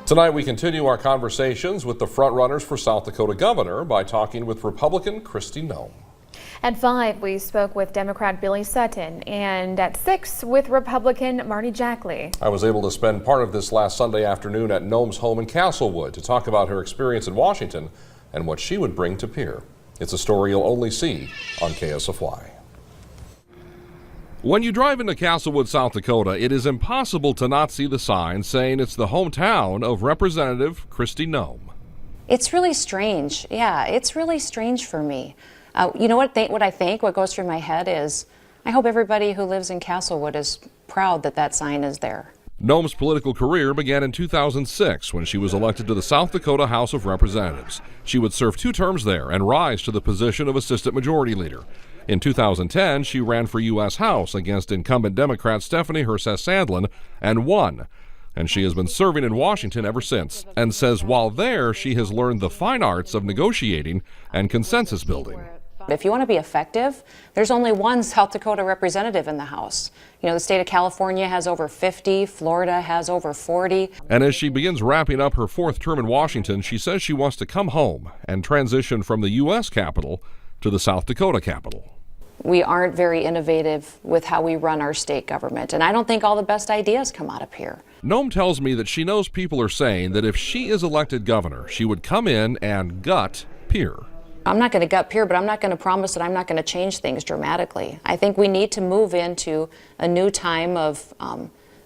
Tonight we continue our conversations with the frontrunners for South Dakota governor by talking with Republican Kristi Noem. At 5, we spoke with Democrat Billy Sutton, and at 6 with Republican Marty Jackley. I was able to spend part of this last Sunday afternoon at Noem's home in Castlewood to talk about her experience in Washington and what she would bring to Pierre. It's a story you'll only see on KSFY. When you drive into Castlewood, South Dakota, it is impossible to not see the sign saying it's the hometown of Representative Kristi Noem. It's really strange. Yeah, it's really strange for me. You know what I think, what goes through my head is, I hope everybody who lives in Castlewood is proud that that sign is there. Noem's political career began in 2006 when she was elected to the South Dakota House of Representatives. She would serve 2 terms there and rise to the position of Assistant Majority Leader. In 2010, she ran for U.S. House against incumbent Democrat Stephanie Herseth-Sandlin and won. And she has been serving in Washington ever since, and says while there, she has learned the fine arts of negotiating and consensus building. If you want to be effective, there's only one South Dakota representative in the House. You know, the state of California has over 50, Florida has over 40. And as she begins wrapping up her 4th term in Washington, she says she wants to come home and transition from the U.S. Capitol to the South Dakota Capitol. We aren't very innovative with how we run our state government, and I don't think all the best ideas come out of here. Noem tells me that she knows people are saying that if she is elected governor, she would come in and gut Pierre. I'm not going to gut Pierre, but I'm not going to promise that I'm not going to change things dramatically. I think we need to move into a new time of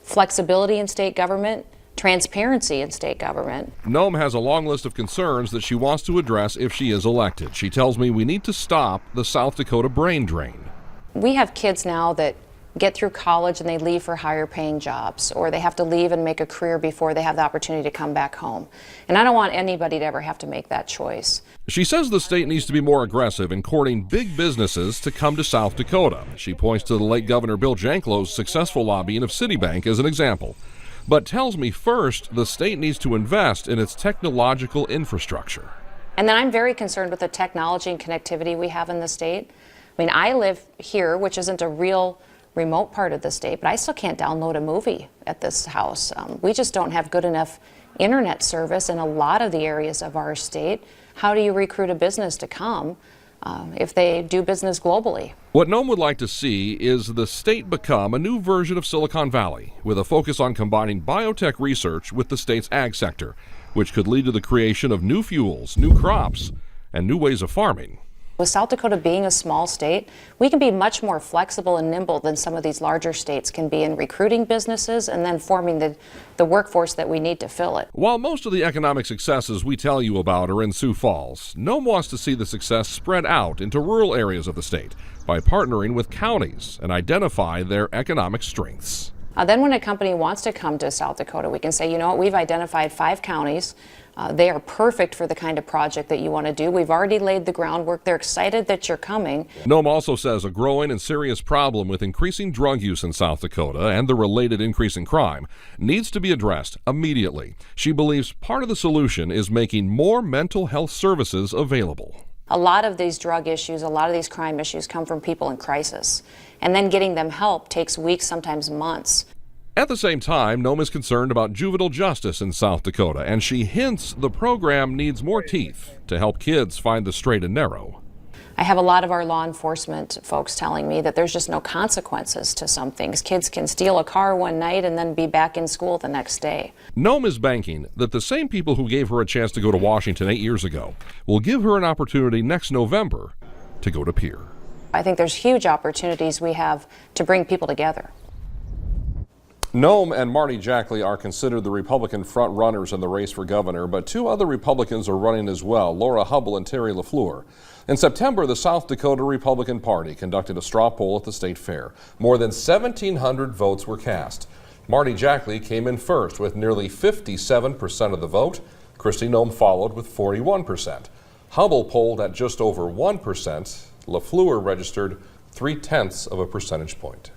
flexibility in state government, transparency in state government. Noem has a long list of concerns that she wants to address if she is elected. She tells me we need to stop the South Dakota brain drain. We have kids now that get through college and they leave for higher paying jobs, or they have to leave and make a career before they have the opportunity to come back home. And I don't want anybody to ever have to make that choice. She says the state needs to be more aggressive in courting big businesses to come to South Dakota. She points to the late Governor Bill Janklow's successful lobbying of Citibank as an example, but tells me first the state needs to invest in its technological infrastructure. And then I'm very concerned with the technology and connectivity we have in the state. I mean, I live here, which isn't a real remote part of the state, but I still can't download a movie at this house. We just don't have good enough internet service in a lot of the areas of our state. How do you recruit a business to come if they do business globally? What Noem would like to see is the state become a new version of Silicon Valley with a focus on combining biotech research with the state's ag sector, which could lead to the creation of new fuels, new crops, and new ways of farming. With South Dakota being a small state, we can be much more flexible and nimble than some of these larger states can be in recruiting businesses and then forming the workforce that we need to fill it. While most of the economic successes we tell you about are in Sioux Falls, Noem wants to see the success spread out into rural areas of the state by partnering with counties and identify their economic strengths. Then when a company wants to come to South Dakota, we can say, you know what, we've identified 5 counties. They are perfect for the kind of project that you want to do. We've already laid the groundwork. They're excited that you're coming. Noem also says a growing and serious problem with increasing drug use in South Dakota and the related increase in crime needs to be addressed immediately. She believes part of the solution is making more mental health services available. A lot of these drug issues, a lot of these crime issues come from people in crisis. And then getting them help takes weeks, sometimes months. At the same time, Noem is concerned about juvenile justice in South Dakota, and she hints the program needs more teeth to help kids find the straight and narrow. I have a lot of our law enforcement folks telling me that there's just no consequences to some things. Kids can steal a car one night and then be back in school the next day. Noem is banking that the same people who gave her a chance to go to Washington 8 years ago will give her an opportunity next November to go to Pierre. I think there's huge opportunities we have to bring people together. Noem and Marty Jackley are considered the Republican front-runners in the race for governor, but 2 other Republicans are running as well, Laura Hubbell and Terry LaFleur. In September, the South Dakota Republican Party conducted a straw poll at the state fair. More than 1,700 votes were cast. Marty Jackley came in first with nearly 57% of the vote. Kristi Noem followed with 41%. Hubbell polled at just over 1%. LaFleur registered 0.3 percentage point.